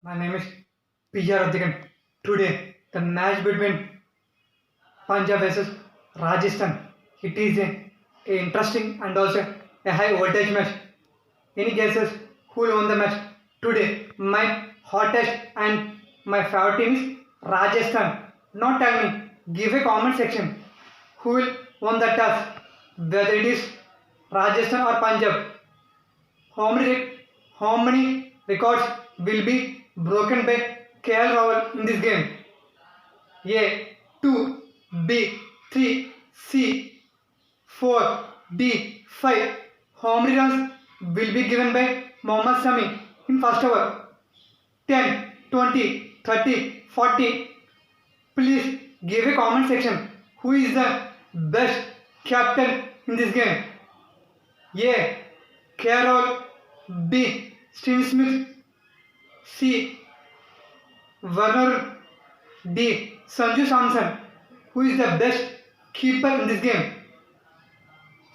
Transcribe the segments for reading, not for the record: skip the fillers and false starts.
My name is P.R. Radhikan. Today, the match between Punjab versus Rajasthan. It is a interesting and also a high voltage match. Any guesses who will win the match? Today, my hottest and my favorite team is Rajasthan. Not tell me. Give a comment section. Who will win the toss? Whether it is Rajasthan or Punjab. How many, how many records will be broken by KL Rahul in this game? A 2, B 3, C 4, D 5. How many runs will be given by Mohammad Sami in first over? 10, 20, 30, 40. Please give a comment section. Who is the best captain in this game? A. Carroll. B. Steve Smith. C. Warner. D. Sanju Samson. Who is the best keeper in this game?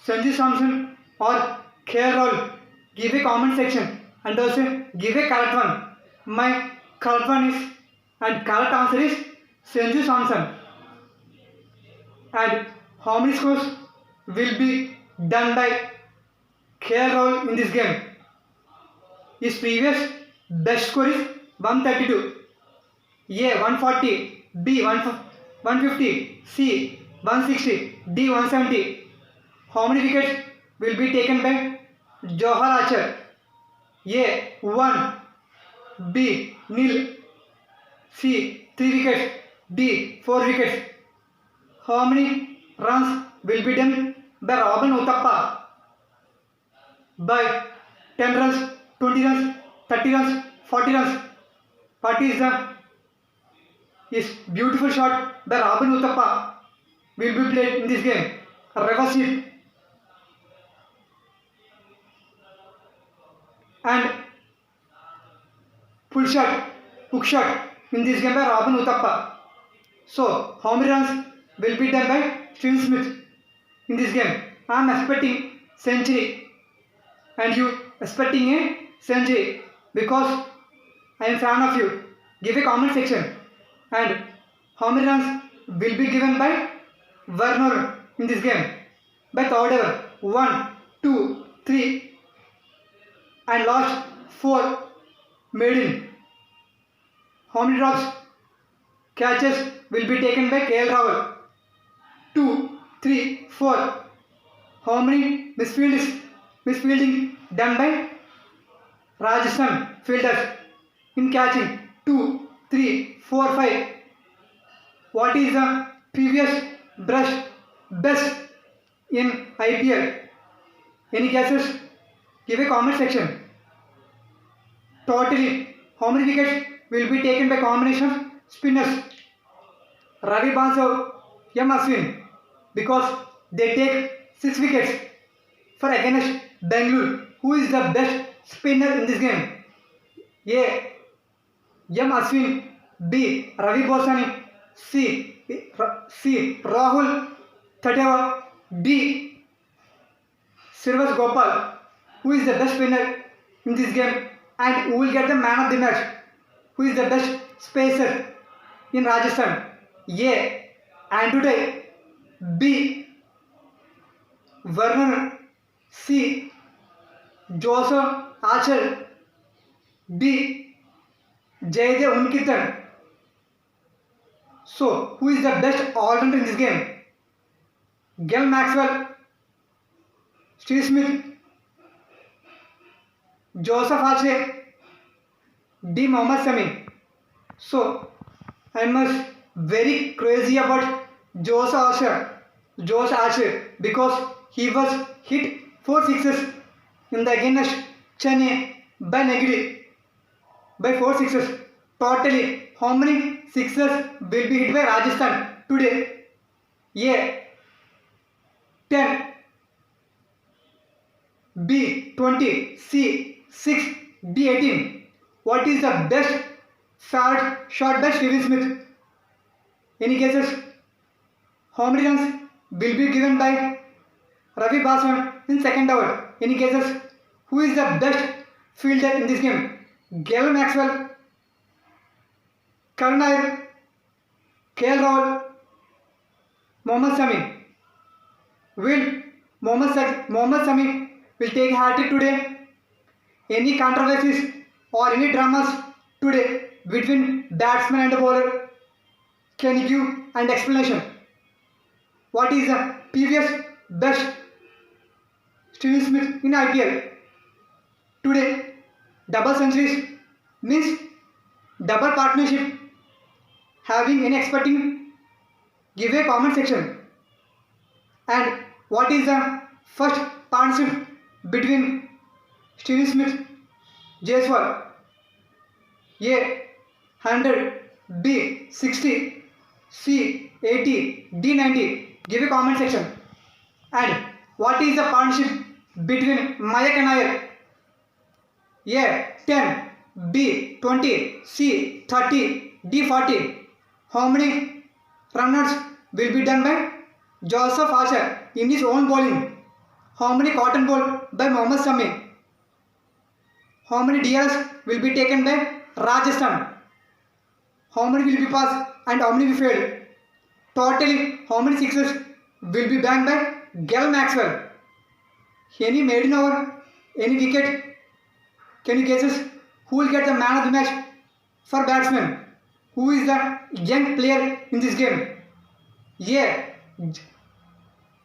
Sanju Samson or Carroll? Give a comment section and also give a correct one. My correct one is and correct answer is Sanju Samson. And how many scores will be done by Carroll in this game? His previous best score is 132. A 140, B 150, C 160, D 170. How many wickets will be taken by Johar Archer? A 1, B nil, C 3 wickets, D 4 wickets. How many runs will be done by Robin Uthappa? By 10 runs, 20 runs, 30 runs, 40 runs. What is the is beautiful shot by Robin Uthappa will be played in this game. Reverse hit and full shot, hook shot in this game by Robin Uthappa. So how many runs will be done by Steve Smith in this game? I am expecting century and you expecting a century because I am fan of you. Give a comment section. And how many runs will be given by Warner in this game? By third over, 1, 2, 3 and last 4 maiden. How many drops catches will be taken by KL Rahul? 2, 3, 4. How many misfielding done by Rajasthan fielders in catching? 2, 3, 4, 5. What is the previous best in IPL? Any guesses? Give a comment section. Totally, how many wickets will be taken by combination of spinners? Ravi Bansal, M. Ashwin, because they take 6 wickets for against Bangalore. Who is the best spinner in this game? A. M. Ashwin, B. Ravi Bosani, C. Rahul Tadeva, D. Sirvas Gopal. Who is the best spinner in this game and who will get the man of the match? Who is the best spacer in Rajasthan? A. Andrew Day, B. Vernon, C. Joseph Archer, D. Jaydev Unkithan. So, who is the best all-rounder in this game? Glenn Maxwell, Steve Smith, Joseph Archer, D. Mohammad Sami. So, I must very crazy about Josh Archer because he was hit 4 sixes in the against Chennai by Negri by 4 sixes. Totally, how many sixes will be hit by Rajasthan today? A. 10, B. 20, C. 6, D. 18. What is the best shot by Steve Smith? Any guesses? How many runs will be given by Ravi Baswan in second over? Any guesses? Who is the best fielder in this game? Glenn Maxwell, Karun Nair, KL Rahul, Mohammad Shami. Will Mohammad Shami will take a hat trick today? Any controversies or any dramas today between batsman and the bowler? Can you give an explanation? What is the previous best Steve Smith in IPL? Today, double centuries means double partnership. Having any expecting? Give a comment section. And what is the first partnership between Steve Smith, Jaiswal? A 100, B 60, C 80, D 90. Give a comment section. And what is the partnership between Mayak and Iyer? A 10, B 20, C 30, D 40. How many runners will be done by Joseph Archer in his own bowling? How many cotton ball by Mohammad Shami? How many DRs will be taken by Rajasthan? How many will be passed and how many will be failed? Totally, how many sixes will be banked by Glenn Maxwell? Any maiden over, any wicket? Can you guess who will get the man of the match for batsmen? Who is the young player in this game? A.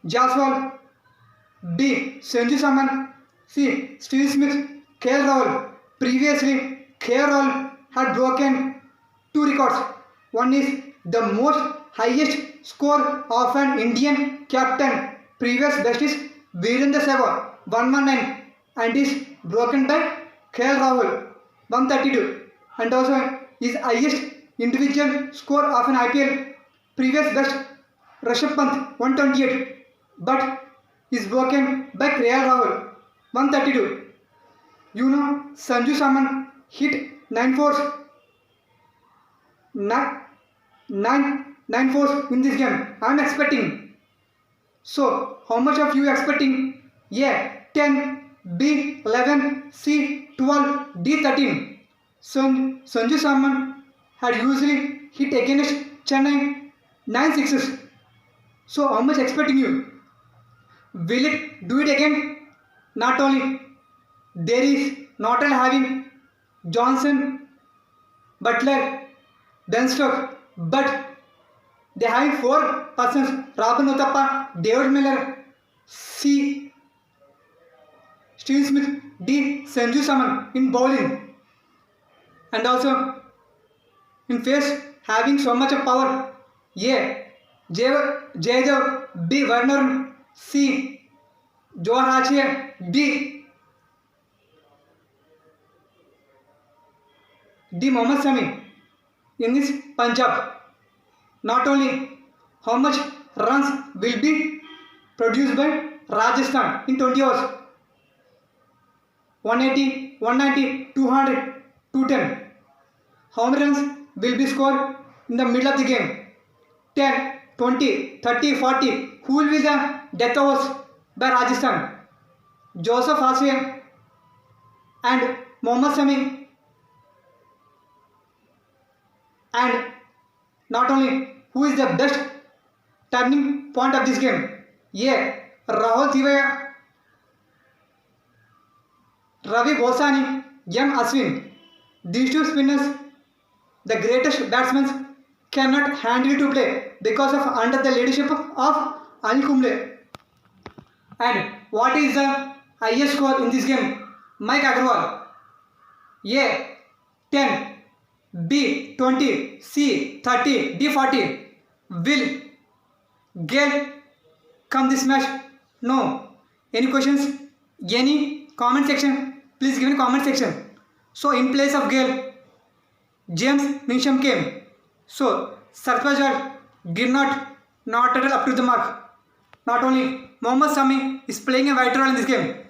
Jaiswal, B. Sanju Samson, C. Steve Smith, KL Rahul. Previously, KL Rahul had broken two records. One is the most highest score of an Indian captain. Previous best is Virendra Sehwag 119 and is broken by KL Rahul 132, and also his highest individual score of an IPL. Previous best Rishabh Pant 128, but is broken by KL Rahul 132. You know, Sanju Samson hit 9 fours in this game. I am expecting. So, how much of you expecting? A 10, B 11, C 12, D 13. Sanju Samson had usually hit against Chennai 9 sixes. So, how much expecting you? Will it do it again? Not only there is not only having Johnson, Butler, Ben Stokes, but they having 4 persons: Robin Uthappa, David Miller, C. Steve Smith, D. Sanju Samson in bowling, and also in face having so much of power. A. Jadev, B. Warner, C. Johan Archer, D. Mohammad Shami in this Punjab. Not only how much runs will be produced by Rajasthan in 20 overs: 180, 190, 200, 210. How many runs will be scored in the middle of the game? 10, 20, 30, 40. Who will be the death overs by Rajasthan? Joseph Archer and Mohammad Shami. And not only who is the best turning point of this game? A. Rahul Tewatia, Ravi Bosani, M. Ashwin. These two spinners, the greatest batsmen, cannot handle to play because of under the leadership of Anil Kumble. And what is the highest score in this game? Mike Agarwal. A 10, B 20, C 30, D 40. Will Gale come this match? No. Any questions? Any comment section? Please give in comment section. So in place of Gale, James Neesham came. So Sarfaraz did not at all up to the mark. Not only Mohammad Shami is playing a vital role in this game.